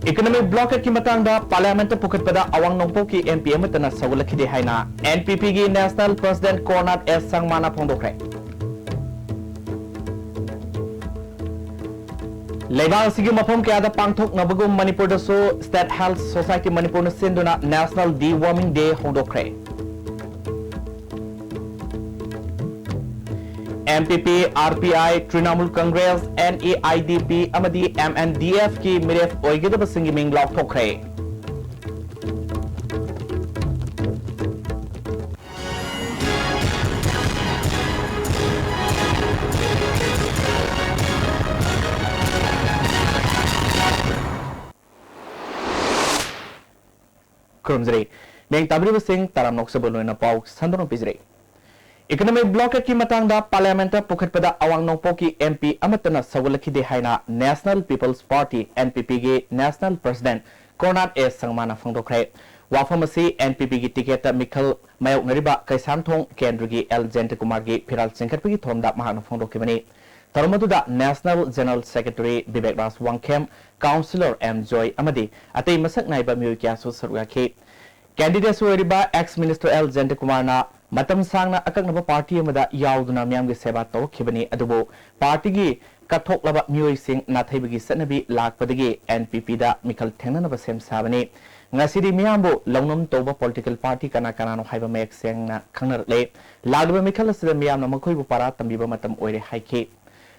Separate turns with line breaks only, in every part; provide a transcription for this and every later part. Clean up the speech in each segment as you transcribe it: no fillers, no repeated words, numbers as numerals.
Economic blockade ki matangda parliament pukatpada awang nongpo ki MP amatana sawulakhide haina NPP gi national president Cornat S Sangmana phongdokre Leibang sigi mafam kaya da pangthok nabagum Manipur da so State Health Society Manipur na sinduna National Deworming Day hongdokre MPP, RPI, Trinamool Congress, NAIDP, Amadi MNDF की मिरेफ ओइगेदब सिंगी मिंग लॉक ठोकरे Kurumzri, Meng Tabriba Singh Taram Noksabulu in a Pau, Sandono Pizri. Economic blockade ki matangda parliament pukatpada awang nongpo ki MP amatana sawulakhide haina National People's Party NPP ge national president Cornat S Sangmana phongdokre wafamasi NPP gi ticket Mikhal Mayok Nariba Kaisamthong Kendra gi L Jente Kumar gi Phiral Singkhatpi gi thomda mahana phongdokibani Tarmaduda National General Secretary Vivek Ras Wangkhem Councillor M Joy Amadi atei masak naiba miyoi kya su sarugakhi Candidate Sueriba ex-minister L Jente Kumar na Matam Sangna Akaknaba Party Amada Yauduna Miam gi Seba to Kibani Adubo Party gi Kathok Laba Mui Singh Nathibigi Sanabi Lakpadigi NPP da Mikhal Tenanaba Sem Sabani Ngasidi Miambo Longnum Toba Political Party Kana no Haiba Mek Seng na Kanar Le Lagba Mikhal Sida Miam na Makoy Para Tambiba Matam Oire Haiki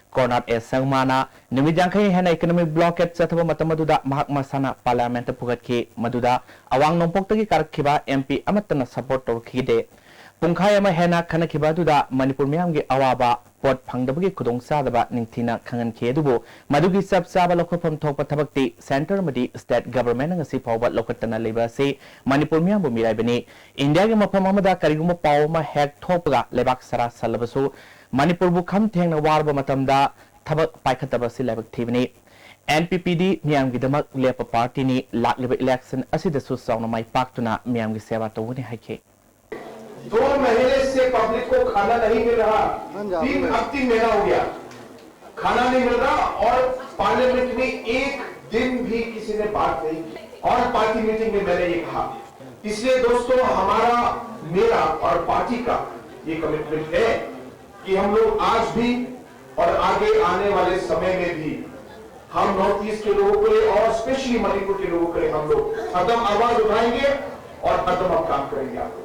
Cornat S Sangmana Numijangkai Hena Economic Blockade Sataba Matamaduda Mahak Masana Parliament Pugatki Maduda Awang Nompokta Karkiba MP Amatana Support or Kide Pungkaya Hena Kanakibaduda Manipur Miamgi Awaba Port Pangdabagi Kudong Sadaba Ningtina Kangan Kedubo Madugi Sab Saba Lokapam Topa Tabakti Center Madi State Government and Sipawa Lokatana Labor say Manipur Miambu Mirabini India Mapamada Kariguma Pawma Hek Topa Lebak Sara Salabaso Manipur Bukam Tang Warba Matamda Tabak Paikatabasi Labak Tivini NPPD Miamgi Damak Lepa Party ni Lakliba election Asida Susana Mai Paktuna Miamgi Seva Tawuni Hake
2 महीने से public को खाना नहीं मिल रहा 3 महीना हो गया खाना नहीं मिल रहा और पार्लियामेंट में एक दिन भी किसी ने बात नहीं की और पार्टी मीटिंग में मैंने ये कहा इसलिए दोस्तों हमारा मेरा और पार्टी का ये कमिटमेंट है कि हम लोग आज भी और आगे आने वाले समय में भी हम नॉर्थ ईस्ट के लोगों के लिए और स्पेशली मणिपुर के लोगों के लिए हम लोग हरदम आवाज उठाएंगे और हरदम अब काम करेंगे आप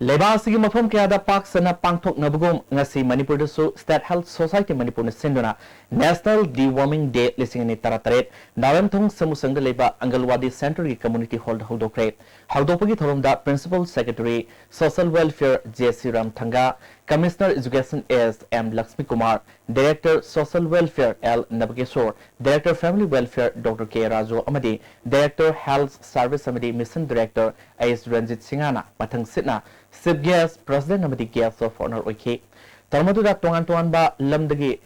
Lebasigi mafam kaya da pak sana pangthok nabugum ngasi Manipur su State Health Society Manipur na sinduna National Deworming Day lisingani tarataret nawem thong samusangda leba Angalwadi Center ki community hall hodokre hodopagi thoromda Principal Secretary Social Welfare J.C. Ram Thanga Commissioner Education S. M. Lakshmi Kumar Director Social Welfare L. Nabageshwar Director Family Welfare Dr. K. Raju Amadi Director Health Service Amadi Mission Director A.S. Ranjit Singhana Mathang Sitna Chief Guest President Amadi Guest of Honor Oike Tarmaduda Tongan ba Lamdagi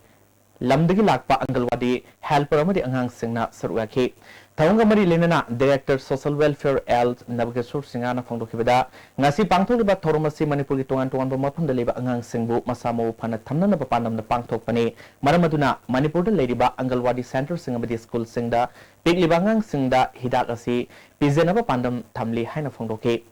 Lakpa Angalwadi Helper Amadi Angang Singna Sarugaki Tawanga Mari Linana Director Social Welfare L. Nabageshwar Singhana Fongdokibada Ngasi Pangtholiba Toromasi Manipur ki Tongan ba Mapam da Leba Angang Singbu Masamo Phana Thamna na Papanam na Pangthok Pani Maramaduna Manipur da Lediba Angalwadi Center Singabadi School Singda Pigliba Angang Singda Hidak asi Pizenaba Pandam Thamli Haina Fongdoki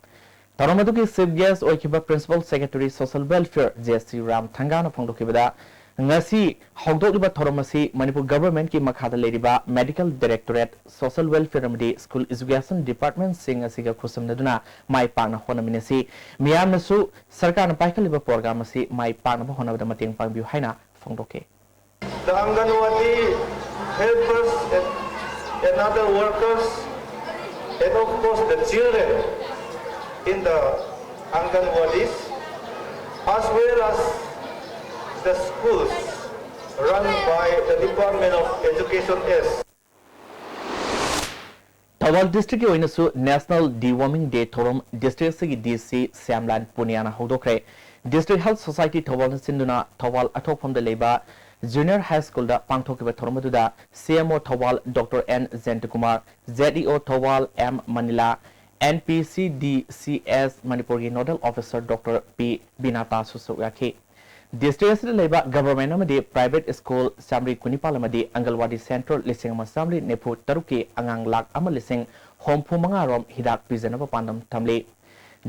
Taramaduki Chief Guest Oikiba Principal Secretary Social Welfare J.C. Ram Thangana Fongdokibada Ngasi Hogdokliba Toromasi Manipur Government ki Makhada Lediba Medical Directorate Social Welfare Amadi School Education Department Sing asiga Khusamnaduna Mai Pangna Honaminasi Miyam nasu Sarkar na Paikaliba program asi Mai Pangna Honabada Mating Pangbiu Haina Fongdoke
The Anganwadi helpers and other workers and of course the children in the Anganwadis as well as the schools run by the Department of Education S.
Thawal District Oinasu National Deworming Day Thorum District Sigi DC Samlan Puniana Hodokre District Health Society Thawal Sinduna Thawal Atop from the Leba Junior High School da pangthokiba thormaduda CMO Thawal Dr. N Zentukumar, ZEO Thawal M Manila, NPCDCS Manipuri Nodal Officer Dr. P Binata Susuyaki. District Labor Government amadi Private School Samri Kunipal amadi Angalwadi Central Lising Samri Nepu Taruki Angang Lak Ama Lising Home Pumangarom Hidak Pijanaba Pandam Tamli.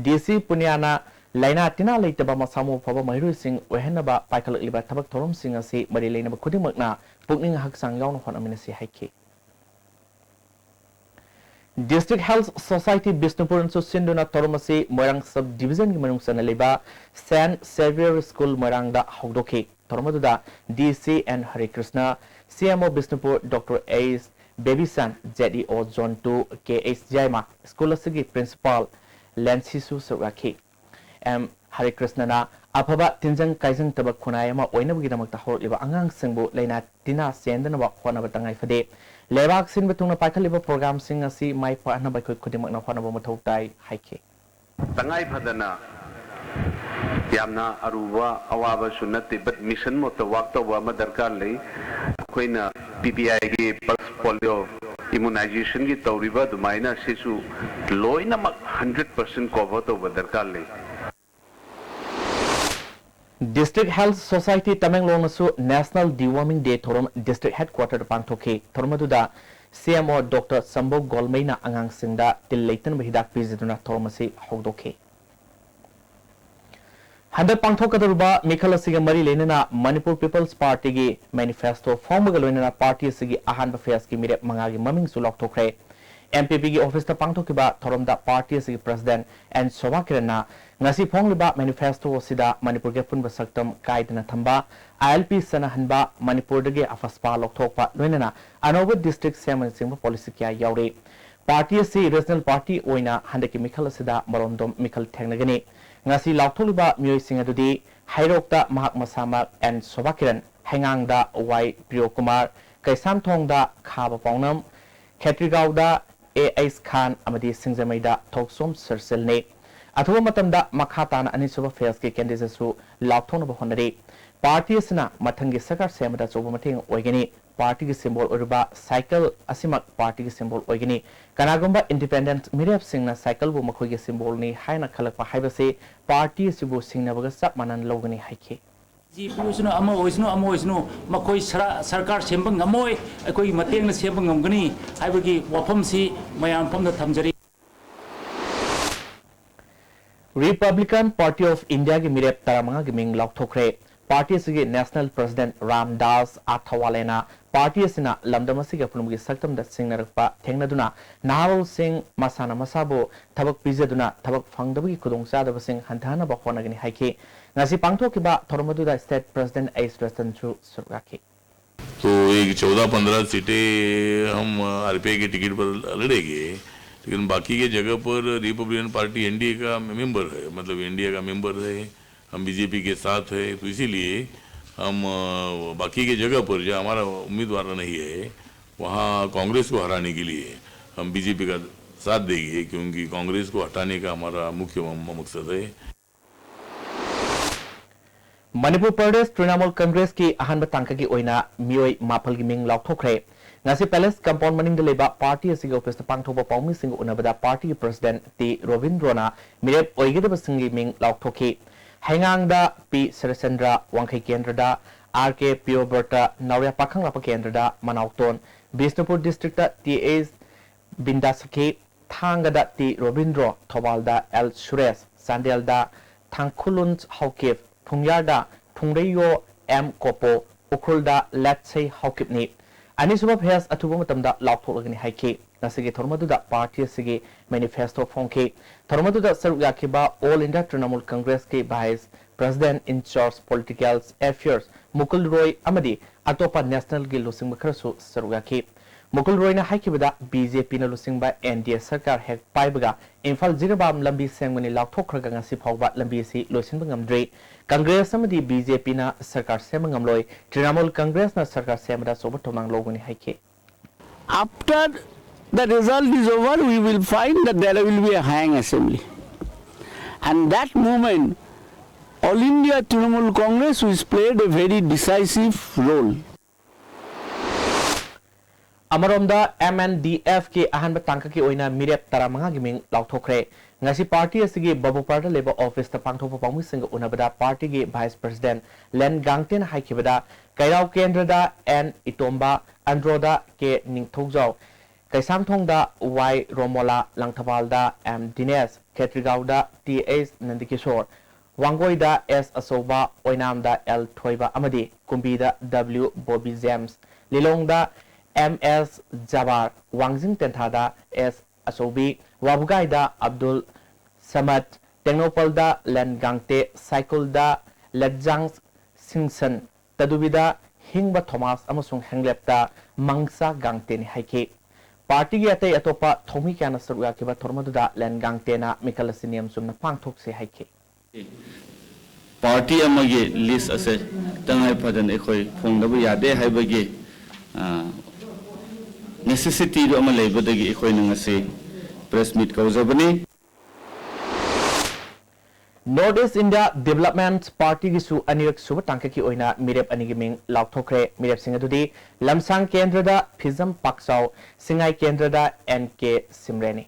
DC Punyana Laina Tina Laitaba Masamu Paba Mahiru Sing Wehenaba Paikal Liba Tabak Torum Sing Asi Marilena Kudimakna Pugning Haksang Yawn Hon Aminasi Haiki. District Health Society Bisnupur and Sinduna Toromasi Morang Subdivision Manung Sanaliba San Xavier School Moranga Hogdoki Tormaduda DC and Hare Krishna CMO Bisnupur Dr. Ace Baby San ZEO Zone 2 KH Jaima School Sigi Principal Lansisu Suraki M Hare Krishna na Apaba Tinjang Kaisang Tabak Kunayama Oinabugidamak Holiba Angang Singbu Lena Tina Sendana Wanabatangai Fade Lebak Sin Betuna Pakaliba program sing asi Mai Pana by Kudimak Napanaba Matautai Haike.
Tangai Padana Yamna Aruba Awaba Sunati, but mission motor walked over Madarkali, Queen PPI pulse polio immunization gi Tauriba, the minor Sisu, Loina 100% covered over Darkali.
District Health Society Tamenglong Nasu National Deworming Day Thorum District Headquarter Pangthoki Thormaduda CMO Dr. Sambo Golmaina Angang Singda Tilaitan Bahidak Piziduna Thormasi Hogdoki. Handa Pangthokadaruba Mikhala Siga Mari Lenina Manipur People's Party gi Manifesto Formagalona Party Sigi Ahan Affairs ki Mire Mangagi Maming Sulok Tokre MPP gi Office ta Pangthokiba Thorumda Party Sigi President and Sobakirana Ngasi Pongliba Manifesto Sida Manipur ge Punba Saktam Kaidana Thamba ILP Sanahanba Manipur dege Afaspa Loktokpa Loinana Anoba District Semen Singba Policy Kya Yauri Party si Regional Party Oina Handaki Mikhala Sida Marondom Mikal Tengnagani Ngasi Lautoliba Mui Singadudi Hairokta Mahak Masamak and Sobakiran Hangangda Y Priyo Kumar Kaisam Thongda Khaba Pongnam Khetrigauda A.S. Khan Amadi Singzamaida Toksom Sirsilne Athuba Matamda Makhatana Anisuba Fairs ki candidates su Lauthona Honore Party Sina Matangi Sakar Semada Sobumating Oigani Party ki symbol Uruba Cycle Asimak Party ki symbol Oigani Kanagumba Independent Mirab Singna Cycle Bumakogi symbol ni Haina Kalapa Haibase Party Sibu Singna Bagasap Manan Logani Haiki.
GPUsno amo oisno makoi sarkar sembang ngamoi akoi mateng na sembang ngamgani haibagi wafam si mayam pamda thamjari.
Republican Party of India ki Mirep Taramanga ki Ming Laukthokre Party sigi National President Ram Das Athawalena Party sina Lamdamasi ki Pulumgi Saktam da Singnarakpa Thengnaduna Nahal Singh Masana Masabo Thabak Pizaduna Thabak Fangdabagi Kudongchadaba Singh Hantana ba Honagani Haiki Ngasi Pangthokiba Thormaduda State President Ace Western Chu Surgaki.
तो एक 14-15 सीटें हम RPI के ticket पर लड़ेंगे लेकिन बाकी के जगह पर रिपब्लिकन पार्टी एनडीए का मेंबर है मतलब इंडिया का मेंबर है हम बीजेपी के साथ है तो इसीलिए हम बाकी के जगह पर जो हमारा उम्मीदवार नहीं है वहाँ कांग्रेस को हराने के लिए हम बीजेपी का साथ देंगे क्योंकि कांग्रेस को हटाने का हमारा मुख्य मकसद है.
Manipur Pradesh Trinamool Congress ki ahanba tangka ki oina mioi mapal gi ming laukthokre ngasi palace compound maning de leba party asiga office ta pangthoba paumi sing unabada party president T Robindrona mirep oigeda singi ming laukthoki hangang da P Sarasendra Wangkhai Kendra da RK Pio Berta Naurya Pakhang Lapa Kendra da Manauton Bisnupur district da TAs Bindasaki Thanga da T Robindro Thobal da L Suresh Sandel da Thangkhulun Haukip Pungyarda Pungreyo M Kopo Ukulda Let's say Haukipni Anisuba Pairs Atuba Matamda Lauktolagani Haiki Nasigi Tormaduda Party Sigi Manifesto Fonke Tormaduda Sarugakiba All India Trinamool Congress Ki Vice President in Charge Political Affairs Mukul Roy Amadi Atopa National Gil Lusing Makarasu Sarugaki Mukul Roy na Haikibada BJP na Lusing by NDA Sarkar Hek Paibaga Infal Zirabam Lambi Sengmani Lautokraga Ngasi Pogba Lambi Si Lusin Bangamdre Congress samadi BJP na Sarkar Semangamloy Trinamool Congress na Sarkar Semada Sobatomang Logani Haike.
After the result is over, we will find that there will be a hang assembly. And that moment, All India Trinamool Congress, which played a very decisive role.
Amaronda MNDF ki ahan batangka ki oina mirep taramanga giming lauthokre ngasi party asigi babu parda labor office ta pangthokpa pangmi singa unabada party gi vice president Len Gangten haikibada kairau kendra da N Itomba Androda ke ningthokjau kaisangthong da Y Romola Langthapal da M Dines Ketrigau da TH Nandikishore Wangoi da S Asoba Oinam da L Thoiba amadi Kumbi da W Bobby James Lilong da MS Jabar Wangjing Tenthada S Asobi Wabugai da Abdul Samad Tenopal da Len Gangte Cycle da Lejang Singson Tadubida Hingba Thomas amasung Henglep da Mangsa Gangte ni haike Party gi atei atopa thomi kana sarwa kiba thormadu da Len Gangte na Mikalasiniam sumna pangthok se haike
Party amagi list ase tangai padan ekhoi phongdabu yade haibagi necessity do amalai badagi ekhoi nangase press meet kauzabani
Northeast India Development Party gi su anirak suba tangka ki oina mirep anigi ming lauthokre mirep singadudi lamsang kendra da phizam paksau singai kendra da NK Simreni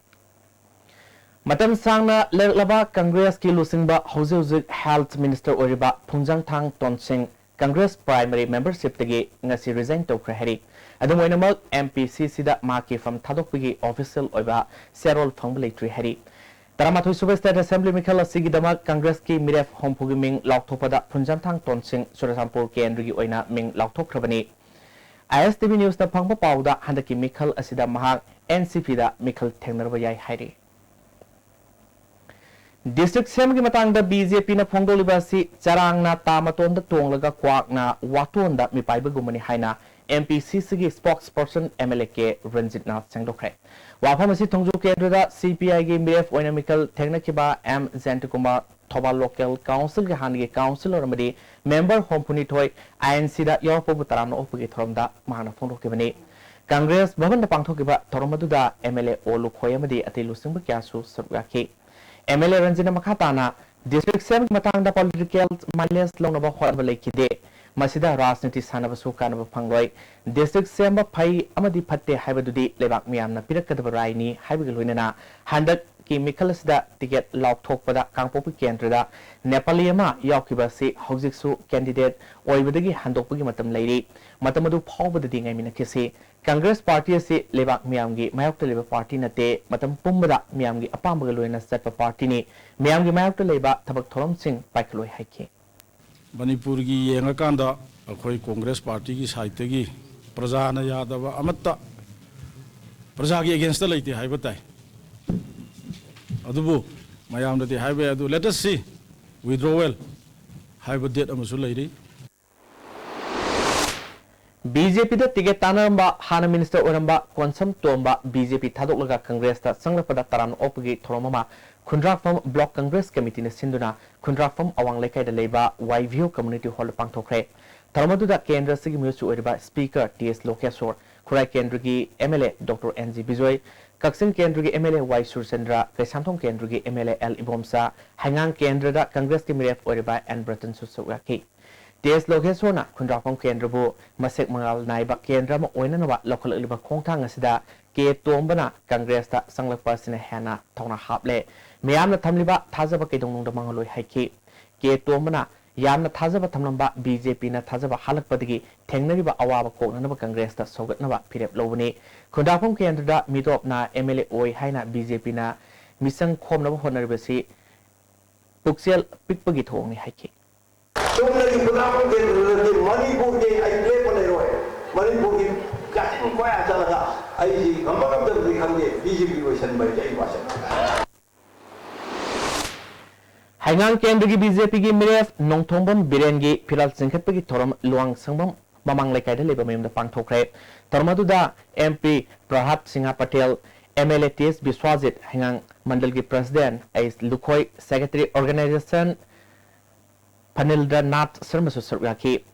Matam sangna leba Congress ki lusingba hauze Health Minister oriba Phunjang Thang Tonsing Congress primary membership tagi ngasi resign tokre hari adum oinamak MPCC da maki from thadokpigi official oiba serol phangblei hari Taramathui Super State Assembly Mikhala Sigidama Congress ki Miref Hompugi Ming Lauktopada Phunjang Thang Tonsing Surasampur Kendri Oina Ming Lauktokrabani ISTV News na Phangpa Pauda Handaki Mikhal Asida Mahak NCP da Mikhal Thengnarba Yai Hairi District Sem ki matang da BJP na phongdoliba si charang na tamaton da tonglaga kwak na waton da mipaiba gumani haina MPCC ki spokesperson MLA ke Ranjit Nath Sengdokre Wafamasi Tongju Kendra CPI gi MF Oinamical Technikiba M Zentukuma Thoba Local Council ga hangi councilor amadi member Hompuni Toy INC da Yorpo Butarano Opugi Thoromda Mahana Phongdokibani Congress Bhavan da Pangthokiba Thoromadu da MLA Olu Khoyamadi Atilu Singba Kyasu Sarwaki MLA Ranjina Makhatana District 7 matang da political malias longnaba hotba lekide Masida Rasniti Sanabasu Kanaba Pangroi, District Semba Pai Amadi Pate Habadudi, Lebak Miam, Pirakadabarini, Habigaluna, Handak Ki Mikalasda, Ticket Lauk Tokpada, Kampopi Kendra, Nepaliama, Yakibasi, Hosixu, candidate, Oibadagi, Handopugi Matam Lady, Matamadu Pau the Ding Aminakisi, Congress Party si Lebak Miamgi, Mayokta Labour Party Nate, Matam Pumbada, Miamgi, Apambagaluna Setpa Party ni, Miamgi Mayokta Labour, Tabak Thorom Singh, Pakaloi Hike.
Manipur ki yengakanda akhoi Congress Party ki side gi praja na yadaba amatta praja gi against the leite haibatai adubu mayam da haibe adu let us see withdrawal haiba date amasu leiri
BJP da ticket tanamba Hana Minister Oramba Konsam Tomba BJP Thadoklaga Congress ta Sangrapada Taran Opgi Thoromama Kundrakfam Block Congress Committee na Sinduna Kundrakfam Awang Lekai da Leba YVO Community Hall Pangthokre Taramadu da Kendra Sigi Musu Oriba Speaker TS Lokesor Kurai Kendra gi MLA Dr. NG Bijoy Kaksin Kendra gi MLA Y Sursendra Kaisantong Kendra gi MLA L Ibomsa Hangang Kendra da Congress ki Miref Oriba and Breton Susawaki TS Lokesor na Kundrakfam Kendra bu Masek Mangal Naiba Kendra ma oina na wa lokal liba khongthang asida ke tombana Congress ta sanglakpa sina hana thona haple Mayamna Tamliba Tazaba Kedong Mangaloi Haiki Ke Tomana Yamna Tazaba Tamnamba BJP na Tazaba Halak Padigi Tengnariba Awaba Kognaba Congress ta Sogat Nava Pirep Lovani Kundapum Kendra Midop na MLA Oi Haina BJP na Misang Kom Nava Honorabasi Puxiel Pikpagi Thong Haiki
Tumlagi Kundapum Kendra Manipur ke I play Paleroi Manipur ke Katin Koya Talaga I Amagam the Hande BJP was sent by Jay Washington
Hangang Kendra gi BJP gi Miref Nongthongbam Birengi Piral Singkhatpagi Thorom Luang Sangbam Mamang Lekai da Leba Mem da Pangthokre Tormadu da MP Prahat Singha Patel MLA TS Biswajit Hangang Mandal gi President Ais Lukhoi Secretary Organization Panildra Nath Sarmasu Sarwaki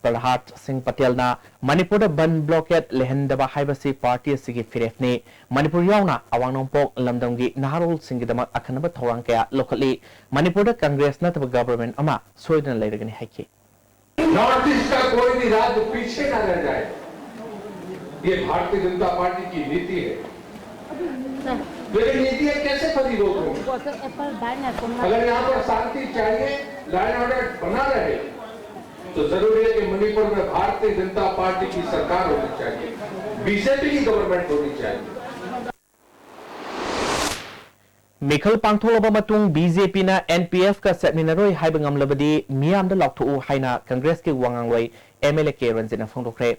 Pralhat Singh Patel na Manipur ban blockade lehendaba haibasi party sigi firefni Manipur yauna awang nongpok lamdamgi naharul singidama akhanaba thorang kaya locally Manipur Congress na taba government ama soidan lairagani haiki
north east का कोई भी राज्य पीछे न रह जाए ये Bharatiya Janata party की नीति है लेकिन नीति कैसे फली रोकूं अगर यहाँ पर शांति चाहिए लाइन ऑर्डर बना रहे तो जरूरी है कि मणिपुर में भारतीय जनता पार्टी की सरकार होनी चाहिए बीजेपी की गवर्नमेंट होनी चाहिए
Mikhal Pangtholaba matung BJP na NPF ka setminaroi haiba ngamlabadi miyam da lakthu haina Congress ke wangangloi MLA ke ranjina phongdokre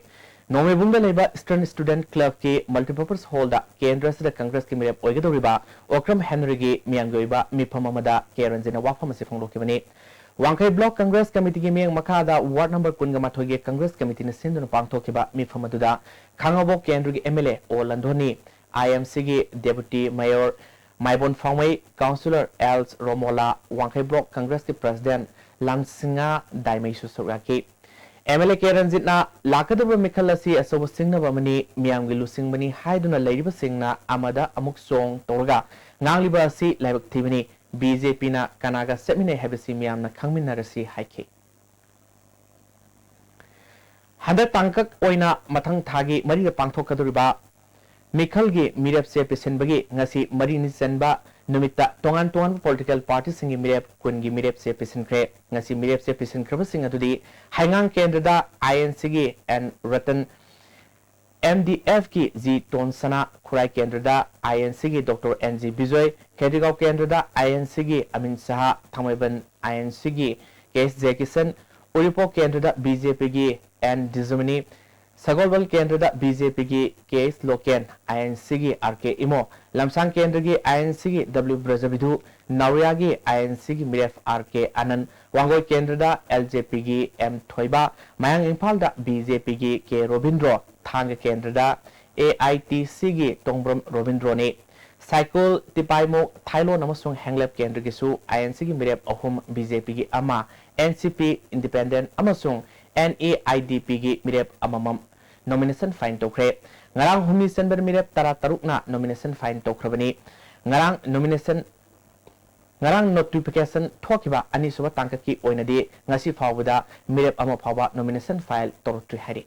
Nome bungda leba Eastern Student Club ke multipurpose hall da Kendra sida Congress ke mirep oigadoriba Okram Henry ge miyanggoiba mifam amada ke ranjina wafam se phongdokibani Wangkai Block Congress Committee ke miyang makada Ward number 18 ge Congress Committee na sinduna pangthokiba mifam aduda Khangabo Kendra ge MLA O Landhoni IMC ge Deputy Mayor Maibon Fangway, Councillor Els Romola, Wangkai Block Congress के President Langsinga Daimaisu Suraki. MLA के रंजितना लाकदब मिखलसी असोब सिंगना बमनी मियांग गिलुसिंग बनी हाइदुना लेरिब सिंगना अमदा अमुक song तोरगा ngangliba asi laibak thibani BJP na kanaga semine hebisi miamna khangminarasi haiki. Handa tangkak oina mathang thagi marira pangthokaduriba Mikhal gi mirep se pesenbagi ngasi marini senba numita tongan political party singi mirep kungi mirep se pesenkre ngasi mirep se pesenkraba singa tudi haingang kendra da INC gi and Ratan MDF ki ji tonsana khurai kendra da INC gi Dr NG Bijoy Khedigaw kendra da INC gi Amin Saha Thamaiban INC gi KS Jackson Uripo kendra da BJP gi and Dizumani Sagolwal Kendra da BJP ki KS Loken INC ki RK Imo Lamsang Kendra ki INC ki W Brajavidhu Nauria ki INC ki Miref RK Anand Wangoi Kendra da LJP ki M Thoiba Mayang Impal da BJP ki K Robindro Thang Kendra da AITC ki Tongbram Robindro ne Cycle Tipaimo Thailo Namasung Hanglep Kendra ki su INC ki Miref Ahum BJP ki Ama NCP Independent Amasung NAIDP gi mirep amamam nomination fine tokre ngarang humni senber mirep tara tarukna nomination fine tokrabani ngarang notification thokiba ani suba tangka ki oinadi ngasi phawda mirep ama phawba nomination file torotri hari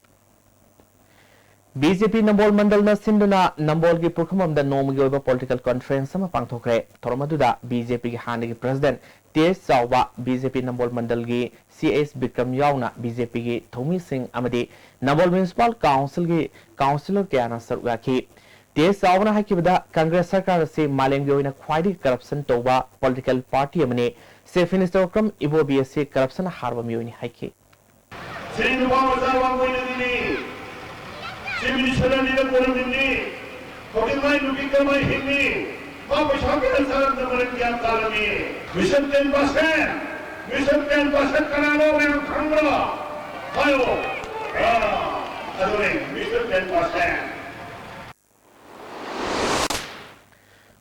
BJP Nambol Mandal na sinduna Nambol gi purkhamam da nomgi oiba political conference sama pangthokre thormaduda BJP gi hanagi president TS Chawba BJP Nambol Mandal gi CS Bikram Yauna BJP gi Thomi Singh amadi Nambol Municipal Council gi councillor kyana sarga ki TS Chawna hakibada Congress sarkar se malengi oina khwaidi corruption toba political party amane Chief Minister Okram Ibo BSC corruption harba mioni haki
Mission 10%. Mission 10% करा लो मैं खाऊंगा खाओ अरे Mission 10%.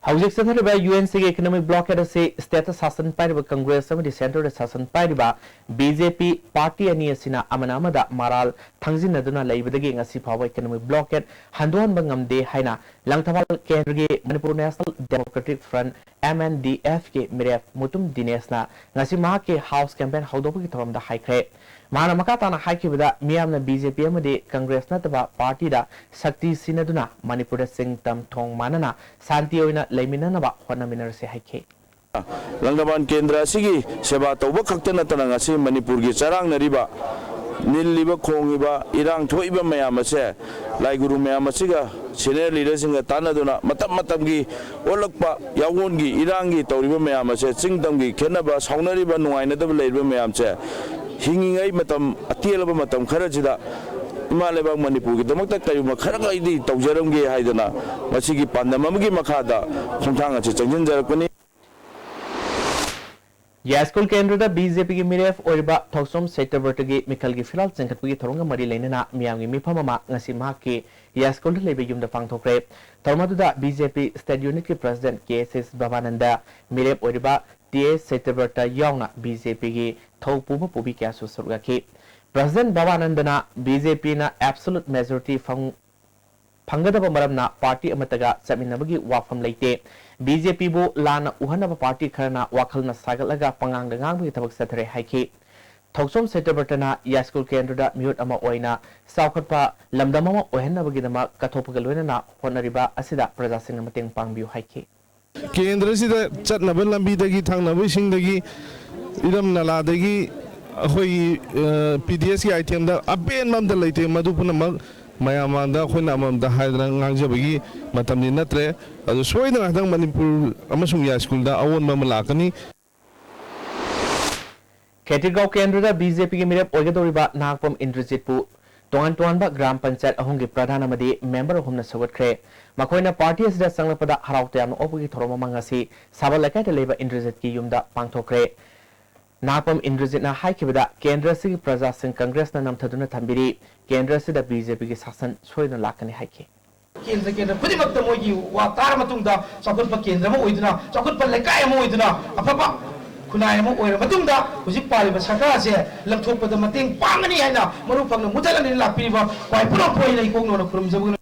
Howjik Sathariba UNC economic blockade se status hasan pariba Congress amadi center hasan pariba BJP party ani asina amanamada maral thangjinaduna laibadagi ngasi phawa economic blockade handuan bangamde haina langthawal kendra Manipur National Democratic Front MNDF ke miref mutum dinesna ngasi ma ke house campaign haudobu ki thoramda haikre mana makata na haikibada miyamna BJP amadi Congress na taba party da sakti sinaduna Manipur sing tam thong manana santi oina laimina na ba hona minar se haike
Langdaban Kendra sigi seba tawba khaktana tananga si Manipur gi charang nariba nilliba khongiba irang thoiba mayam ase lai guru mayam asiga senior leaders singa tanaduna matam gi olakpa yawon gi irang gi tawriba mayam ase chingdam gi khenaba saunariba nuaina dab leiba mayam se hingingai matam atielaba matam kharajida Imalebang Manipur ki damakta kayuma kharaga idi tawjaramge haidana masigi pandamamgi makhada khongthanga che changjin jarakpani
Yaskul Kendra da BJP ki miref oiba thoksom sector vertagi Mikhal ki filal chengkhatpugi thoronga mari leinana miyamgi mifamama ngasi ma ki Yaskul lebe yumda pangthokre thormaduda BJP state unit ki president KSS Babananda miref oiba TS sector verta yauna BJP ki thokpuma pubi kya su surga ki President Bhavanandana BJP na absolute majority फंगदब मरमना party अमतगा चमिनबगी वाफम लेते BJP बो लाना उहनब party खरना वाखलना सागलगा पंगांग गांगबगी थबक सथरे हाइखि थौसोम सेटबर्टना यास्कुल केंद्रदा म्यूट अमा ओइना साउखटपा लमदममा ओहनबगीदमा कथोपगा लोइना होनरिबा असिदा प्रजासिंग मतेंग पांगबिउ हाइखि
केंद्र सिदा चटनब लंबीदगी थांगनबसिंगदगी इरम नलादगी अखोई पीडीएस की आइटम दा अबेन ममदा लेते मदुपुनमक मयामांदा खोना अममदा हाइदना ngangjabagi matamni natre adu soina ngadang manipur amasung ya school da awon mama lakani
Ketigau Kendra BJP ki mirep oigadoriba nagpam Indrajitpu tongan gram panchayat ahongi pradhan amadi member humna sawatkre makoina party asida sanglapada harautayam opugi thoroma mangasi sabalakai ta leba Indrajit ki yumda pangthokre Napam Indrajitna haikibada Kendra sigi Praja Singh Congress na namthaduna thambiri Kendra sida BJP ki sasan soina lakani haiki
Kendra khudimakta moigi wa tar matungda chakutpa kendra ma oiduna chakutpa lekai ma oiduna afapa kunai ma oira matungda hujik pariba sarkar se langthokpada mateng pangani haina maru phangna mujalani lapiriba wai pura poina ikongno na khurumjabu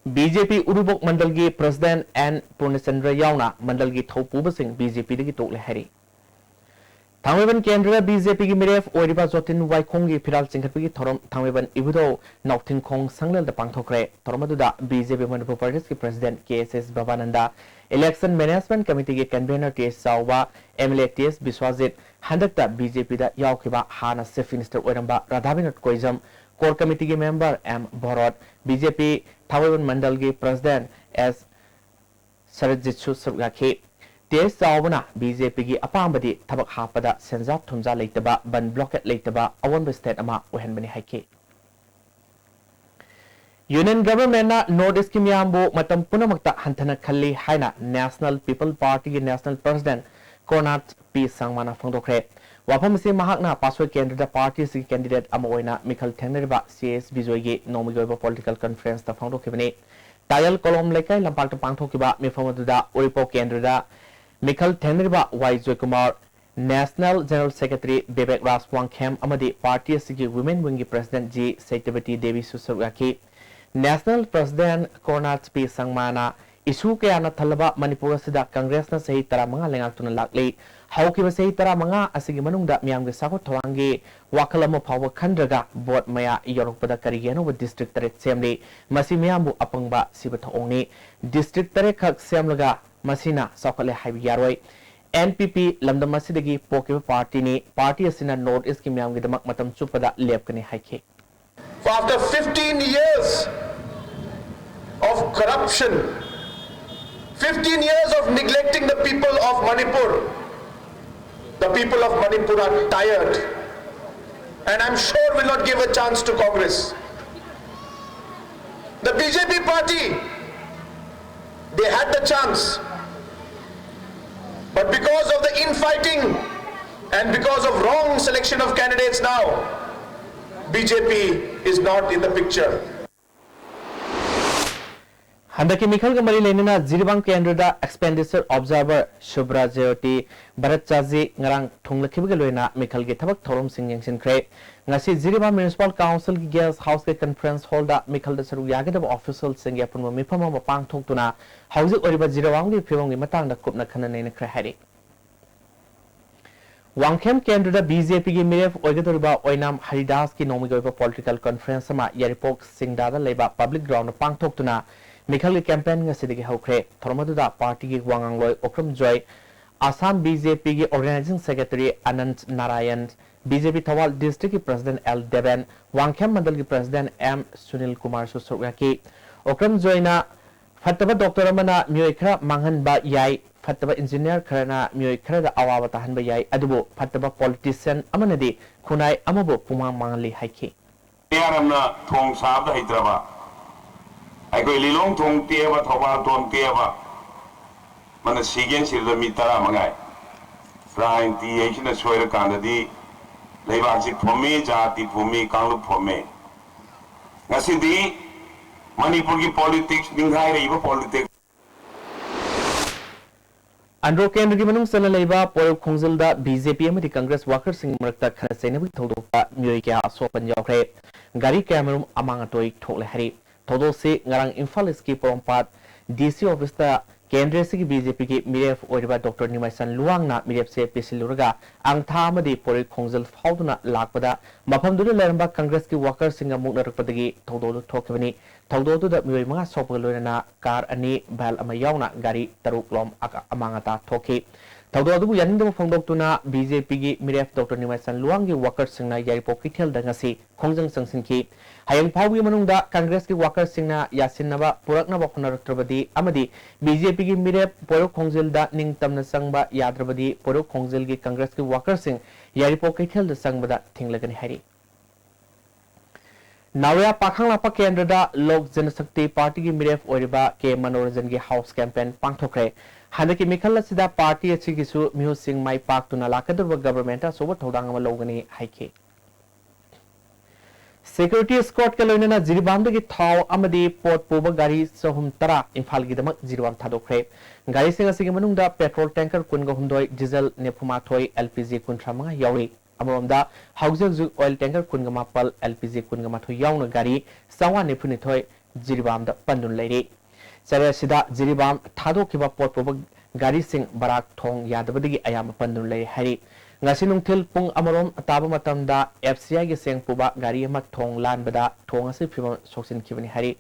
BJP Urubok Mandal ki President N Purnachandra Yauna Mandal ki Thopuba Singh BJP ki tokle hari Thangweban Kendra BJP ki miref oiriba jotin waikong ki phiral chingkhatpi ki thorom Thangweban ibudo nautin khong sanglal da pangthokre thoromaduda BJP Manipur Party ki President KSS Bhavananda Election Management Committee ki convener TS Sawa MLA TS Biswajit handakta BJP da yaukiba hana Chief Minister oiramba Radhabinat Koizam Core Committee ki member M Bharat BJP Thangweban Mandal ki President S Sarajitsu Surgakhi TS Sawana BJP ki apambadi thabak hapada senjat thumja leitaba ban blockade leitaba awonba state ama ohenbani haiki Union government na Northeast ki miyambo matam punamakta hantana khalli haina National People Party ki National President Konat P Sangmana phangdokre wafam se mahakna paswa kendra party si candidate ama oina Mikhal Thengneriba CS Bijoy gi nomigoiba political conference ta phangdokibani Tayal kolom lekai lampak ta pangthokiba mifamaduda Oripo kendra Mikhal Thengneriba Y Joy Kumar National General Secretary Bebek Ras Wangkhem amadi party si women wing president G Saitavati Devi Susurgaki National President Konat P Sangmana issue kaya na thalaba Manipur sida Congress na sahi tara mga lengak tuna lakli haukiba sahi tara mga asigi manungda miyamge sakot thorangi wakalamo phawa khandraga bot maya yorokpada karigeno wa district tare semli masi miyambu apangba siba thongni district tare khak semlaga masina sakhale haibi yaroi NPP lamdam masidagi pokiba party ni party asina North East ki miyamge damak matam chupada lepkani haike
After 15 years of corruption 15 years of neglecting the people of Manipur. The people of Manipur are tired and I'm sure will not give a chance to Congress. The BJP party, they had the chance. But because of the infighting and because of wrong selection of candidates now, BJP is not in the picture.
Handaki Mikhal ka mari lenina Jiribang Kendra Expenditure Observer Shubra Jyoti Bharat Chaji ngarang thunglakhiba loina Mikhal ge thabak thorom sing yengsin kre ngasi Jiribang Municipal Council ki guest house ke conference hall da Mikhal da saru yagada official sing yapun ma mifama ma pang thoktuna hauji oriba Jiribang gi phibong gi matang da kupna khana nei kre hari Wangkhem Kendra BJP ki miref oigadoriba oinam Haridas ki nomigoiba political conference ma yaripok singda da leba public ground pang thoktuna Mikhal campaign nga sidigi haukre thormaduda party ki wangangloi okram joy Assam BJP ki organizing secretary Anand Narayan BJP Thawal district ki president L Devan Wangkhem mandal ki president M Sunil Kumar Susurgaki okram joy na fataba doctor amana myoi khara manghan ba yai fataba engineer kharana myoi khara da awawa tahan ba yai adubo fataba politician amanadi khunai amabo pumang mangali haiki
yaramna thong saab da hidraba Aiko ililong thong tiaba thoba ton tiaba mana sigen sirda mitara mangai rain ti ekina soira kandadi leibak phome jati phome kanglu phome ngasidi Manipur ki politics ningai reiba politics
Andro Kendra Manung Sana Leba, Poro Kongzilda, BJP and the Congress workers in Murta Kanasena Todopa, Murika, Sopan Yokre, Gari Camerum Amangatoi, Tole Hari, Todo say Narang Infaliski Pompat, DC officer. Kendra Sigi BJP ki Miref Oriba Dr. Nimaisan Luangna Miref se Pisilurga Ang Thamadi Pori Kongzil Fauduna Lakpada Mapamduna Leramba Congress ki workers singa Mugna Rukpadagi Todo Tokavani Todo the Murima Sopaluna Kar Ani Bal Amayauna Gari Taruklom Amangata Toki Todo Yaninda Fondotuna BJP ki Miref Dr. Nimaisan Luangi workers singa Yaripo Kitel Dangasi Kongzang Sangsinki Hayang Pawi Manunda Congress ki workers singa Yasinaba Purakna Bakuna Trabadi Amadi BJP ki Mirep Poro Kongzil da Ning Tamna Sangba Yadrabadi Poro Kongzil ki Congress ki workers sing Yaripo Kitel da Sangba da Tinglagani Hari Nawaya Pakhang Lapa Kendra da Lok Janasakti Party ki Miref Oriba ke Manoranjan ki House Campaign Pangthokre Handaki Mikhala Sida Party Achigisu Mihu Singh Mai Pak Tuna Lakadurwa Government Soba Thodang Logani Haike Security escort Kalonina Jiribam ki Thau Amadi Port Puba Gari Sohum Tara Infal Gidamak Jiribam Thadokre Gari Singa Sigamanunda Petrol Tanker Kunga Hundoi Diesel Nepumathoi LPG Kuntramanga Yauri Amamda Housing Oil Tanker Kunga Mapal LPG Kunga Mathu Yauna Gari Sawa Nepunithoi Jiribam da Pandun Lady Sara Sida Jiribam Thado Kiba Port Puba Gari Sing Barak Thong Yadabadi Ayam Pandun Lady Hari Ngasinung til pung amarom taba matamda FCI ge seng puba gari ama thong lan bada thong ase phima soksin kibani hari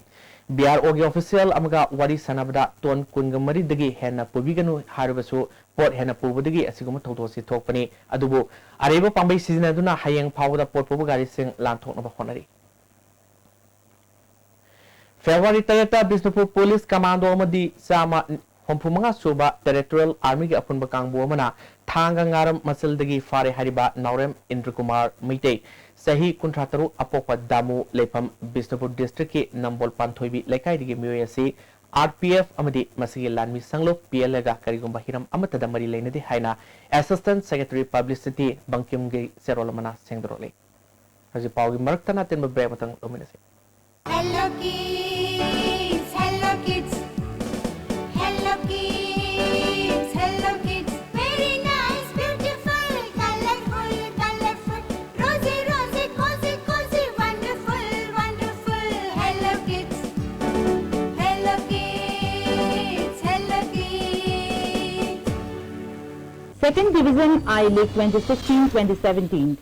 BRO ge official amaga wari sanabada ton kunga mari dagi hena pubiganu harbasu port hena pubudagi asiguma thodosi thokpani adubu areba pambai sizina duna hayeng phawda port puba gari seng lan thoknaba honari February tayata Bisnupur Police Commando amadi sama Hompumanga Suba Territorial Army ge apunba kangbu amana Thanga Ngaram Masildagi Fare Hariba Naurem Indrakumar Mite Sahi Kuntrataru Apopa Damu Lepam Bisnupur District ki Nambol Panthoibi Lekai digi Muyasi RPF amadi Masigi Lanmi Sanglo PLA Karigumba Hiram Amata Damari Lenadi Haina Assistant Secretary Publicity Bankim ge Serolamana Sengdrole Haji Paugi Marktana Timba Brevatang Luminasi
Hello kids, hello kids, hello kids, hello kids. Very nice, beautiful, colorful, colorful, rosy, rosy, cozy, cozy, wonderful, wonderful. Hello kids, hello kids, hello kids.
Second Division I League 2016-2017.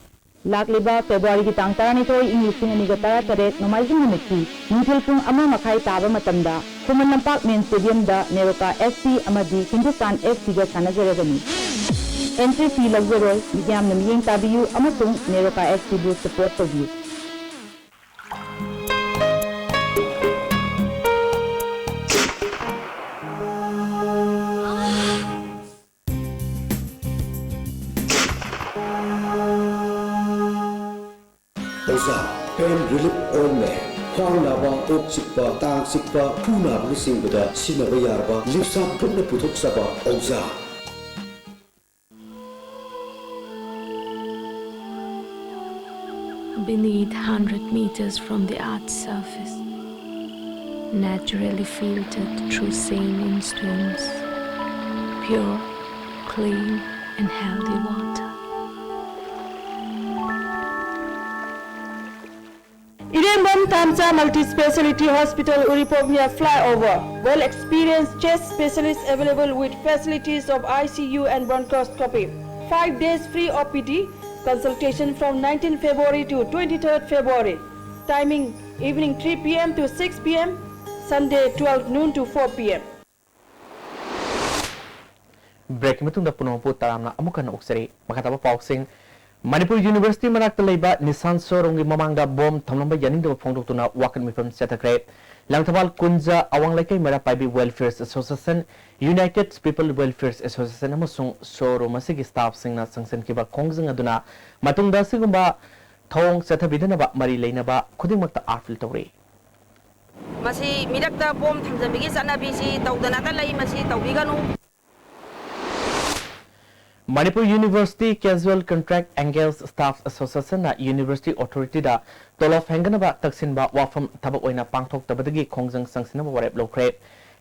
Lakliba February ki tang taranithoi ing lising ani ga tara taret nomaijing numiti ninthil pung ama makhai taba matamda Khuman Lampak Main Stadium da Neroka FC amadi Hindustan FC ga sanajaragani entry fee lagzaroi midyam na miyeng tabiyu amasung Neroka FC bu support tabiyu
Pain relief ointment, Hong Nava, Oak Sikpa, Tang Sikpa, Puna, Lissing with a Sinavayarba, Lipsa, Putna Putuk Saba, Oza.
Beneath 100 meters from the Earth's surface, naturally filtered through saline streams, pure, clean, and healthy water.
Irembam Tamsa Multi-Speciality Hospital Uripovia flyover. Well-experienced chest specialists available with facilities of ICU and bronchoscopy. 5 days free OPD. Consultation from 19 February to 23rd February. Timing evening 3 p.m. to 6 p.m. Sunday 12 noon to 4 p.m.
Break matunda punopu taramna amukan uksari makataba pauksing Manipur University Manakta Leba Nissan Showroom Mamanga Bomb Tamlamba Yaninda Fongdotuna Wakan Mifam Setagre Langtabal Kunza Awang Laikai Mara Paibi Welfare Association United People Welfare Association Amasung Showroom Masigi staff singna Sangsen Kiba Kongzang Aduna Matungda Sigumba Thong Setabidana Mari Lainaba Kudimakta Artful Tori
Masi Mirakta Bomb Tamzambigi Sanabisi Taudanata Lai Masi Taubiganu
Manipur University Casual Contract Angles Staff Association na University Authority da Tolof Henganaba Taksinba Wafam Tabak Oina Pangthok Tabadagi Kongjang Sangsinaba Warep Lokre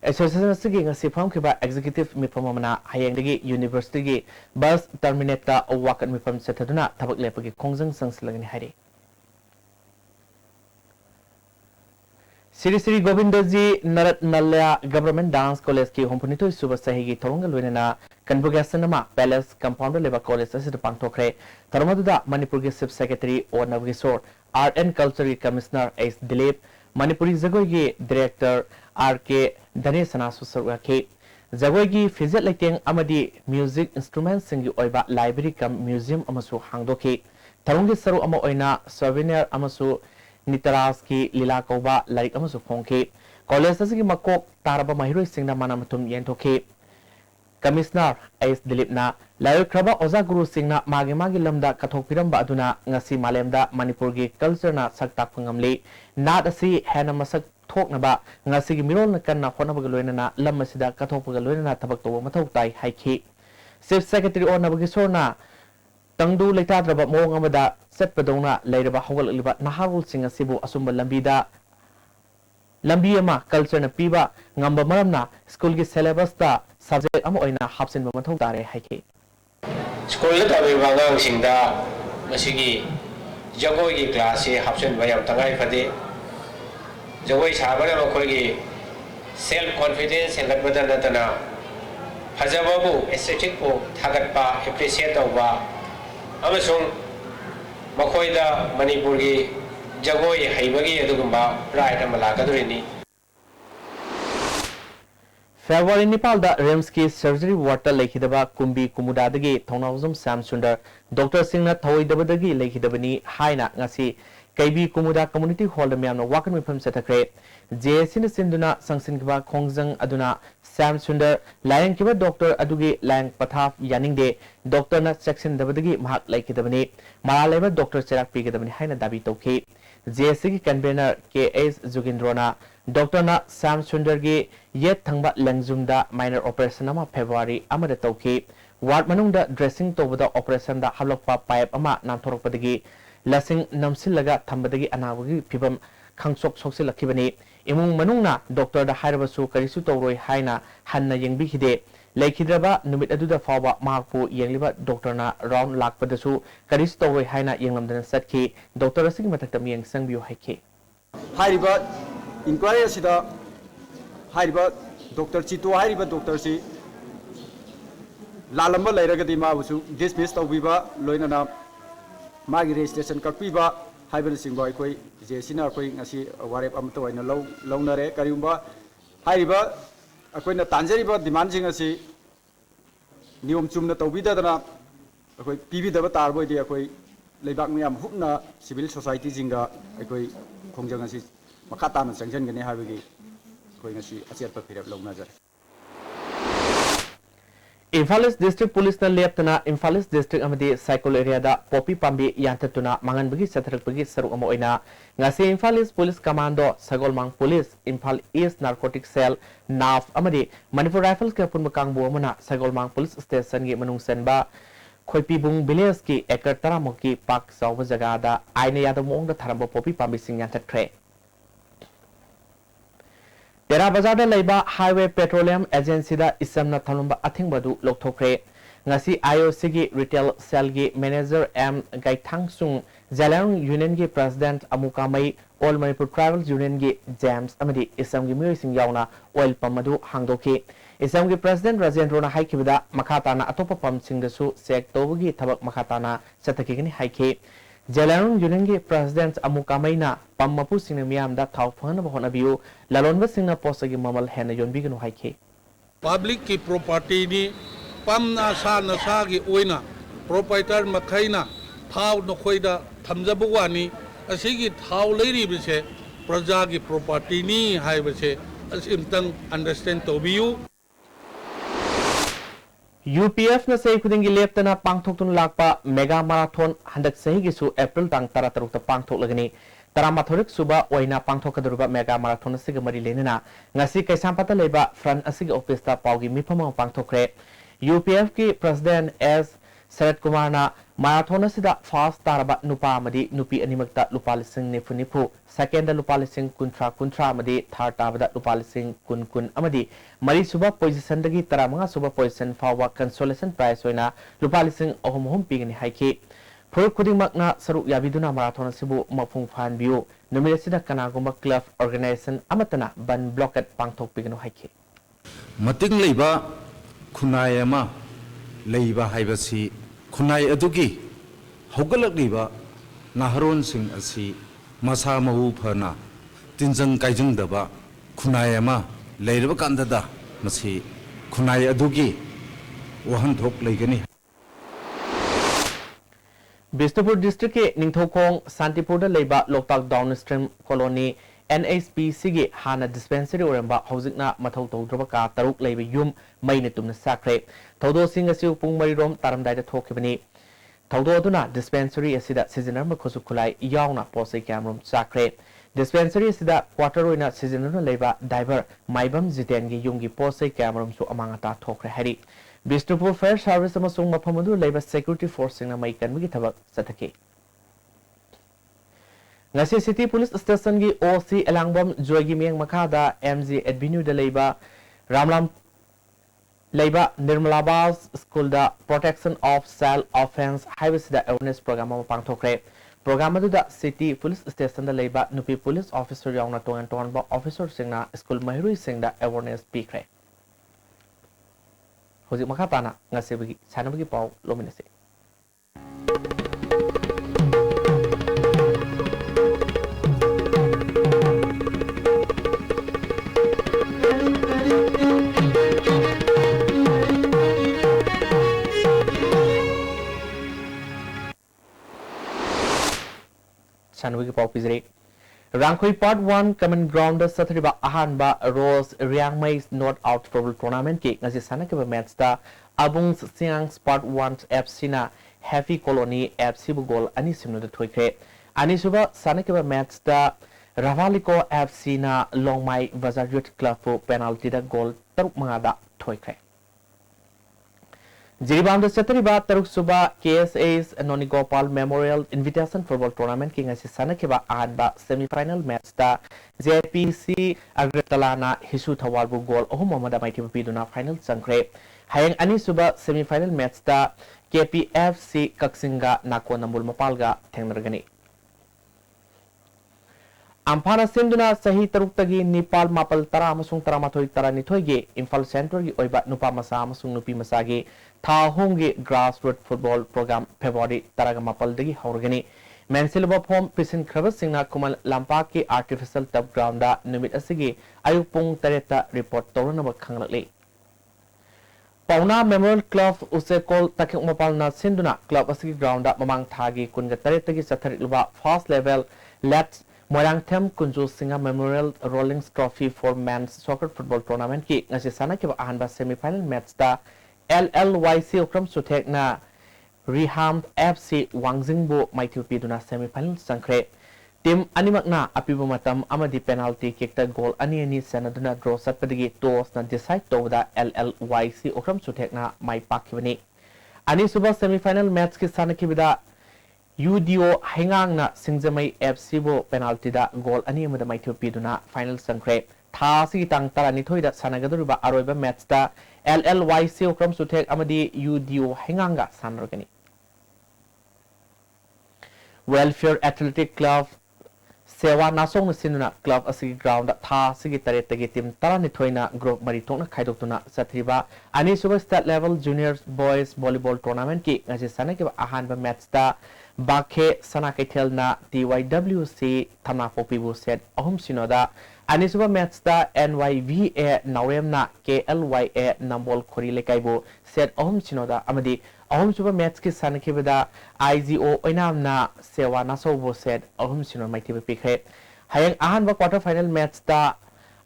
Association asigi ngasi famkiba executive mifam amana hayengdagi university gi bus terminate ta wakat mifam sethaduna thabak lepagi khongjang sangslagani hari. Sri Sri Govindaji Narat Nalya Government Dance College ki hompunito suba sahigi thorunga loinana convocation ama palace compound leba college asid pangthokre tharmaduda Manipur gi chief secretary or Navgisor art and culture commissioner S Dilip Manipuri Jagoi gi director RK Dhanesana susarwa ke Jagoi gi physical lighting amadi music instruments singi oiba library kam museum amasu hangdoke tharungi saru ama oina souvenir amasu Nitaras ki lila kauba larik amasu phongke college asigi makok taraba mahiroi singna mana matum yenthoke commissioner S Dilip na layo kraba oza guru singna mage lamda kathok piramba aduna ngasi malemda Manipur gi culture na saktak phangamle nat asi hena masak thoknaba ngasi gi mirol na kanna khonabaga loinana lam asida kathokpaga loinana thabak toba mathau tai haikhi chief secretary on nabagi sorna tangdu leitadraba mong amada setpadona leiraba hawalliba naharul singa sibu asumba lambida lambi ama culture na piba ngamba maramna school gi syllabus ta subject ama oina hapsin mathau tare haikhi
school la tabi bangang singda masigi jagoi gi class e hapsin bayam tangai phade jagoi sabana makoi gi self confidence and badana natana hajababu aesthetic ko thagatpa appreciate tawba amasung makoida Manipur gi jagoi haibagi adugumba right amala kadurini
February Nepal da RIMS ki surgery ward lekhidaba kumbi kumudadagi thonawzum Sam Sundar Dr. Singna thawoidabadagi lekhidabani haina ngasi kaibi kumuda community hall da myamna wakan mifam sathakre JSC na sinduna sangsingiba khongjang aduna Sam Sundar layang kiba doctor adugi layang pathaf yaningde doctor na section dabadagi mahak lekhidabani maraleba doctor cherak pigedabani haina dabi tokhi JSC ki convener KS Jugindrona Doctor na Sam Sundar gi yet thangba langjumda minor operation ama February amada tauki ward manungda dressing tobada operation da halokpa pipe ama namthorokpadagi lasing namsilaga thambadagi anawagi phibam khangsok soksilakibani imung manungna doctor da haibasu karisu tawroi haina hanna yengbi hide leikidraba numit aduda fawa mahakpu yengliba doctor na round lakpadasu karisu tawroi haina yenglamdana satki doctor asigi mathaktam yeng sangbiu haike
haiba inquiry asida haiba doctor Chito haiba doctor si lalamba lairagadi mabusu dismiss tawbiba loinana magi registration kakpiba haiba singba koi jesina koi ngasi warep amto waina launare kariumba haiba akoina tanjariba demand sing asi niyom chumna tawbidadana akoi pibidaba tarboy di akoi leibak miyam hupna civil society jinga akoi khongjang asi makata na sanction gani habigi koi ngasi asiat pa phirap launajare
Imphal District Police na leptana Imphal District amadi cycle area da popi pambi yantatuna manganbagi satharakpagi saru ama oina ngasi Imphal Police Commando Sagolmang Police Imphal East Narcotic Cell NAF amadi Manipur Rifles ka punma kangbu amana Sagolmang Police Station gi manung senba khoipibung village ki ekar taramoki pak sawba jaga da aina yada mong da tharamba popi pambi sing yantatkre Tera Bazar da laiba Highway Petroleum Agency da isamna thalumba athingbadu lokthokre ngasi IOC gi retail cell gi manager M Gaithangsung Jalang Union gi president Amukamai All Manipur Travel Union gi James amadi isam gi miyoi sing yauna oil pump madu hangdoki isam gi president Rajendra na haikibada makhatana atopa pump sing da su sek tobugi thabak makhatana satakigini haike Jalan Union gi president Amukamai na pammapu singna miyam da thau phana bahona biu lalonba singna posagi mamal hena yonbi gnu haike
public ki property ni pamna sa na sa gi oina proprietor makhaina thau no khoida thamjabu wani asigi thau leiri bise praja gi property ni hai bise asimtang understand to biu
UPF na say kudingi leptana pangthoktun lakpa mega marathon handak sahi gisu April tang tara tarukta pangthok lagani taramathorik suba oina pangthokadruba mega marathon asiga mari lenena ngasi kaisampata leba front asiga office ta paugi mifama pangthokre UPF ki president S Sarat Kumar na Marathon asida fast taraba nupa amadi nupi animakta lupa lising nifu second lupa lising kuntra amadi third tabada lupa lising kun amadi mari suba position dagi taramanga suba position fawa consolation prize oina lupa lising ohum pigani haiki Pur kuding makna saruk yabiduna marathon sibu mapung fan biu numira sida kanaguma club organization amatana ban blocket pangthok pigano haiki
Mating leiba khunai ama leiba haibasi khunai adugi hogalak liba naharon sing asi masa mau phana tinjang kaijang daba khunai ama leirba kandada masi khunai adugi wahan thok leigani
Bishnupur district ke Ningthokong Santipur da leiba Loktak downstream colony NHPC ge hana dispensary oramba hojikna mathau tawdraba ka taruk leiba yum maina tumna sakre thodo sing asiu pung marirom taramdai da thokibani thodo aduna dispensary asida seasoner ma khosu khulai yauna posai camrom sakre dispensary asida quarter oina seasoner leiba diver maibam jiten ge yum gi posai camrom su amanga ta thokre hari Bishnupur Fair Service amasung maphamadu leiba security force singna mai kanmigi thabak sathake ngasi city police station gi OC elangbam joigi meng makada MG Avenue da leiba Ramlam leiba Nirmalabas school da protection of cell offense highways da awareness program ma pangthokre program adu da city police station da leiba nupi police officer yauna tongan ba officer singna school mahirui singda awareness pikre Hojik makatana ngasi bagi sana bagi pau lominasi sana bagi pau pizre Rangkoi Part 1 Common Ground Sathriba Ahanba Rose Riangmai Not Out Football Tournament ke ngasi sana ke match da Abung Siang Part 1 FC na Happy Colony FC bu goal ani simno da thoikre ani suba sana ke match da Ravaliko FC na Longmai Bazar Youth Club fu penalty da goal taruk manga da thoikre Jiribam da Sathriba taruk suba KSA's Noni Gopal Memorial Invitation Football Tournament ke ngasi sana ke ahanba semi-final match da JPC Agratala na Hisu Thawal bu goal ohum amada mai team piduna final sangkre hayang ani suba semi-final match da KPFC Kaksinga Nako Nambul Mapalga thengnargani Ampana Sinduna Sahi Taruk Tagi Nepal Mapal Tara amasung Taramathoi Taranithoi ge Imphal Central gi oiba nupa masa amasung nupi masa ge Tha Hong ge grassroots football program February Taraga Mapal dagi haurgani Mensilba Form Pisin Kravas Singna Kumal Lampak ke artificial turf ground da numit asigi ayuk pung tareta report torana ba khanglakle Pauna Memorial Club Usekol Takik Mapal na Sinduna club asigi ground da mamang thagi kunga tareta gi satharik luba first level let's Moirangthem Kunju Singa Memorial Rollings Trophy for Men's Soccer Football Tournament ki ngasi sana ke ahanba semi-final match da LLYC okram suthek na Reham FC Wangjingbo Maithu piduna semi-final sangkre team animak na apibu matam amadi penalty kick da goal ani sanaduna draw satpadigi toss na decide to da LLYC okram suthek na mai pakhibani ani suba semi-final match ki sana ke bida UDO hengang na Singjamai FC bo penalty da goal ani amada maithu piduna final sangkre tha si tang tarani thoi da sanagaduriba aroiba match da LLYC okram suthek amadi UDO henganga sanargani Welfare Athletic Club Sewa Nasong Sinuna Club asigi ground tha sigi taretagi team tarani thoina group mari tokna khaidoktuna sathriba ani suba state level juniors boys volleyball tournament ki ngasi sanake ahanba match da Bakhe Sanakaithel na TYWC Thamna Popibu set ahum sinoda ani suba match da NYVA Naurem na KLYA Nambol Khori lekaibo set ahum sinoda amadi ahum suba match ki sanakibada IGO oinam na Sewa Nasobo set ahum sino maitiba pikhe hayang ahanba quarter final match da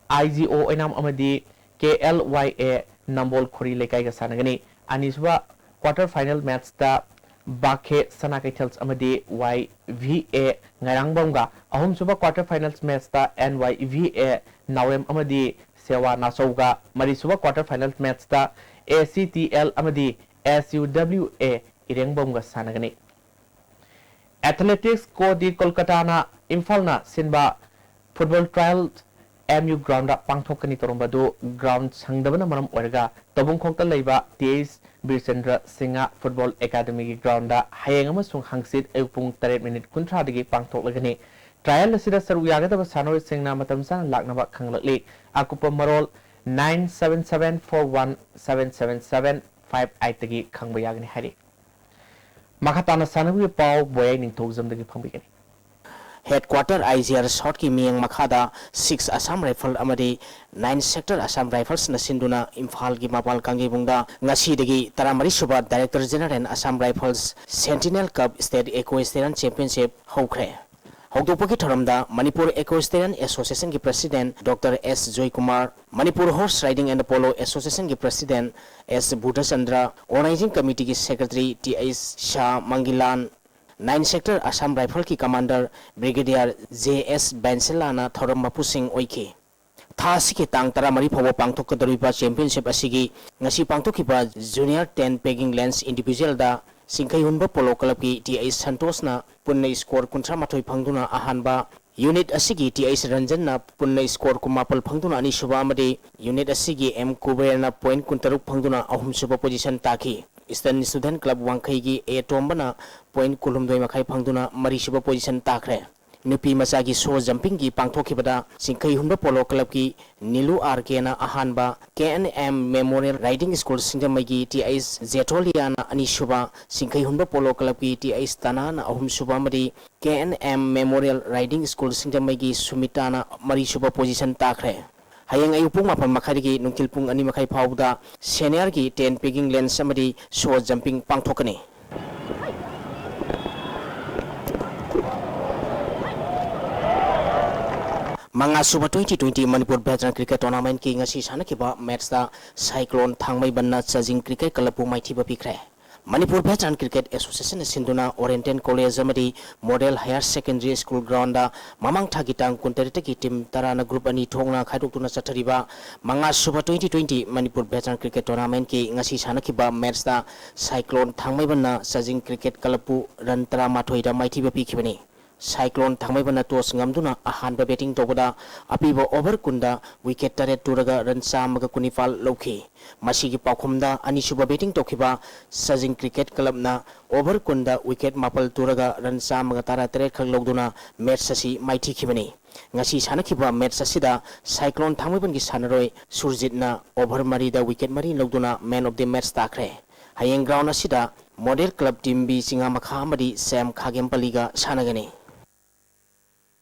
IGO oinam amadi KLYA Nambol Khori lekai ga sanagani ani suba quarter final match da Bakhe Sanakaithels amadi YVA Ngarangbonga ahum suba quarter finals match da NYVA Naurem amadi Sewa Nasoga mari suba quarter finals match da ACTL amadi SUWA Irengbomga sanagani. Athletics ko di Kolkata na Imphal na sinba football trial MU ground pangthokani torombadu ground sangdabana maram oirga tabungkhokta leiba TS Birchandra Singha Football Academy ground hayeng amasung hangsit ayupung 8 minute kuntra digi pangthoklagani trial asida saru yagadaba sanoi singna matam san laknaba khanglakli akupa marol 9774177758 dagi khangba yagani hari makhatana sanawi pau boyai ningthokjam dagi phambigani
Headquarter IGR short ki miyang makhada 6 Assam Rifle amadi 9 sector Assam Rifles na sinduna Imphal gi mapal kangi bungda ngasi dagi taramari suba Director General Assam Rifles Sentinel Cup State Equestrian Championship hokre hokdopaki thoramda Manipur Equestrian Association ki President Dr. S. Joy Kumar Manipur Horse Riding and Polo Association ki President S. Budha Chandra Organizing Committee ki Secretary T.S. Shah Mangilan 9 sector Assam Rifle ki Commander Brigadier J.S. Benselana Thoram Mapusing Oiki. Tha siki tang taramari phawa pangthok kadariba championship asigi ngasi pangthokiba junior 10 pegging lens individual da singkai hunba polo club ki T.S. Santos na punna score kuntra mathoi phangduna ahanba unit asigi T.S. Ranjan na punna score kumapal phangduna ani suba amadi unit asigi M Kuber na point kuntaruk phangduna ahum suba position taki. Eastern Student Club Wangkai gi A Tombana point kulumdoi makai phangduna mari suba position takre. Nupi masagi show jumping gi pangthokibada singkai hunba polo club ki Nilu RK na ahanba KNM Memorial Riding School singdamai gi TIS Zetoliana ani suba singkai hunba polo club ki TIS Tana na ahum suba mari KNM Memorial Riding School singdamai gi Sumitana mari suba position takre. Hayang ayupung mapan makhari gi nungkilpung ani makai phawda senior gi 10 pegging lens samadi show jumping pangthokani. Manga Suba 2020 Manipur Veteran Cricket Tournament ki ngasi sanakiba match da Cyclone Thangmai Banna Chajing Cricket Club maithiba pikre. Manipur Veteran Cricket Association Sinduna Oriental College amadi Model Higher Secondary School ground da mamang thagitang kuntarita ki team tarana group ani thongna khaidoktuna chathariba Manga Suba 2020 Manipur Veteran Cricket Tournament ki ngasi sanakiba match da Cyclone Thangmai Banna Chajing Cricket Club run 13 da maithiba pikhibani. Cyclone Thangmaibana toss ngamduna ahanba batting tobada apiba over kunda wicket taret turaga run samaga kunifal lokhi masigi paukhumda anisuba batting tokiba Chajing Cricket Club na over kunda wicket mapal turaga run samaga tara taret khak logduna match sasi maithi khibani ngasi sanakiba match asida Cyclone Thangmaiban gi sanaroi Surjit na over mari da wicket mari logduna man of the match takre hayeng ground asida Model Club team B singa makha amadi Sam Khagempaliga sanagani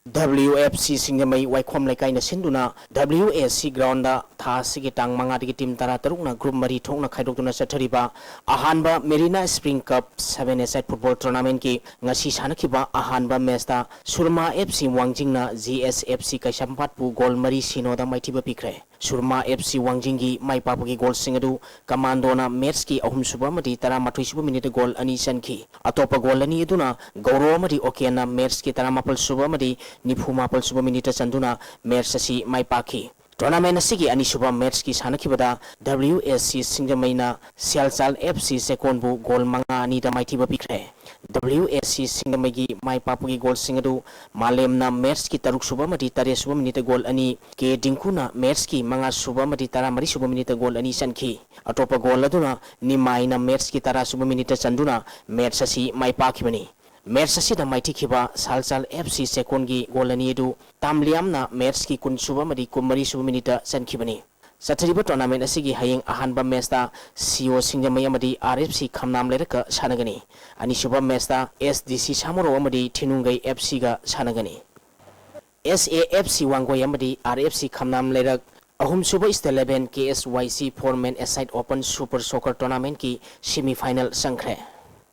WFC Singamai Waikhom Laikai na sinduna WSC ground da tha sigi tang manga digi team tara taruk na group mari thokna khaidokuna chathariba ahanba Merina Spring Cup 7-a-side football tournament ki ngasi sanakiba ahanba match da Surma FC Wangjing na GSFC Kaisampatpu goal mari sinoda maithiba pikre Surma FC Wangjing gi maipapagi goal singadu commando na match ki ahum suba madi tara mathoi suba minute goal ani sanki atopa goal ani eduna Gauro madi okena match ki tara mapal suba madi Nifuma pal suba minute chanduna match sasi maipaki tournament asigi ani suba match ki sanakibada WSC Singamaina Sialchal FC second bu goal manga ani da maithiba pikre WSC Singamagi maipapugi goal singadu malemna match ki taruk suba madi tare suba minute goal ani ke dinkuna match ki manga suba madi tara mari suba minute goal ani sanki atopa goal aduna ni maina match ki tara suba minute chanduna match sasi maipaki bani match asida maithikhiba Salchal FC second gi goal ani edu tamliamna match ki kun suba madi kumari suba minute sankhibani sathariba tournament asigi hayeng ahanba match ta CO Singamai amadi RFC khamnam leraka sanagani ani suba match ta SDC Samoro amadi Thinungai FC ga sanagani SAFC Wangoi amadi RFC khamnam lerak ahum suba is 11 KSYC 4-man aside open super soccer tournament ki semi final sangkhre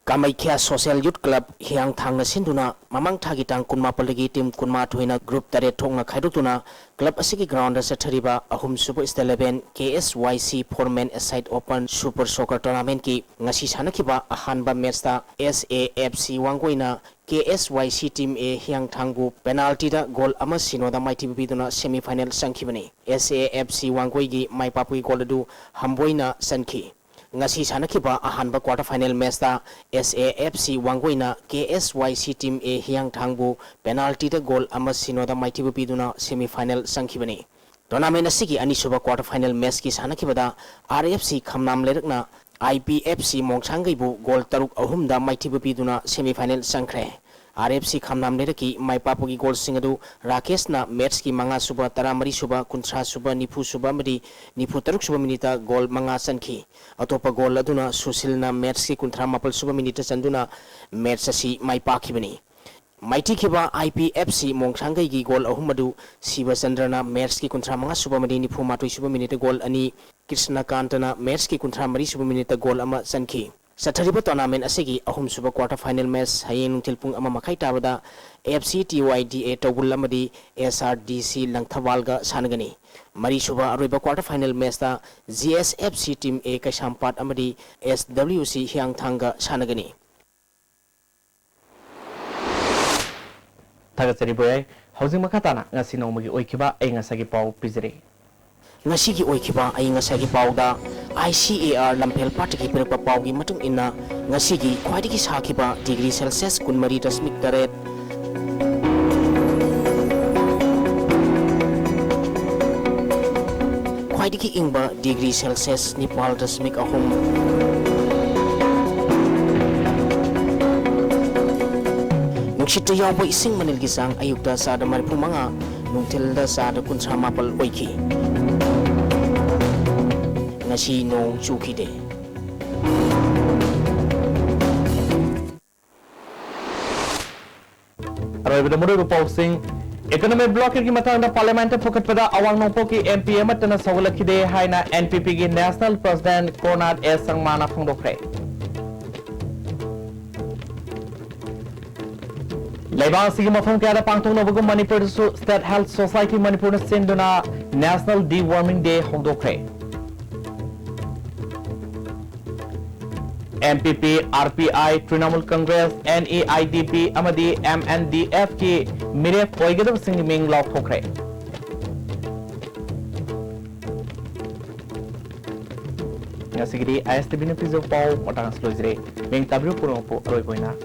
Kamaikya Social Youth Club hiang thangna sinduna mamang thagitang kunma palagi team kunma thoina group tare thongna khaidotuna club asigi ground sa thariba ahum suba is 11 KSYC 4-man aside open super soccer tournament ki ngasi sanakiba ahanba match ta SAFC Wangoina KSYC team A hiang thangu penalty da goal ama sinoda maiti biduna semi final sankhibani SAFC Wangoi gi maipapui goal du hamboina sanki ngasi sanakhiba ahanba quarter final match da SAFC Wangoina KSYC team A hiang thangbu penalty da goal ama sinoda maitibu piduna semi final sankhibani tournament asigi anisuba quarter final match ki sanakhiba da RFC khamnam lerakna IPFC Mongchangai bu goal taruk ahum da maitibu piduna semi final sankhre RFC khamnam leraki maipapugi goal singadu Rakesh na match ki manga suba taramari suba kuntra suba nipu suba madi nipu taruk suba minita goal manga sankhi atopa goal aduna Susil na match ki kuntra mapal suba minita sanduna match asi maipakibani maiti khiba IPFC Mongchangai gi goal ahumadu Siva Chandrana match ki kuntra manga suba madi nipu matui suba minita goal ani Krishna Kantana match ki kuntra mari suba minita goal ama sankhi Sathariba tournament asigi ahum suba quarter final match hayeng tilpung ama makai tabada AFC TYDA tawul amadi SRDC Langthawalga sanagani mari suba aroiba quarter final match da GSFC team A Kaisampat amadi SWC Hyangthanga sanagani
Thagatsari boy housing makatana ngasi nomagi oikiba ay ngasagi pau pizre
ngasigi oikiba ay ngasagi pauda ICAR lampel party pirpa paugi matung inna ngasigi khwaidigi sakiba degree Celsius kunmari dasmik taret khwaidigi ingba degree Celsius nipal dasmik ahum nungshita yawba ising manil gisang ayukda sada maripu manga nungtilda sada kunsa mapal oiki ngasi nong chukide
Aroy bida pausing economic block ki matang parliament pocket pada awang nongpo ki MP amatana sawalakide haina NPP ki national president Konrad S Sangmana phongdokre Laibang sigi mafam kaya pangtong nobugum Manipur State Health Society Manipur na senduna National Deworming Day hongdokre MPP, RPI, Trinamool Congress, NEIDP, amadi MNDF ki miref oigadav sing ming law thokre. Ngasigiri ISTB ni piso pau matang slojre ming tabru puno po roy boina.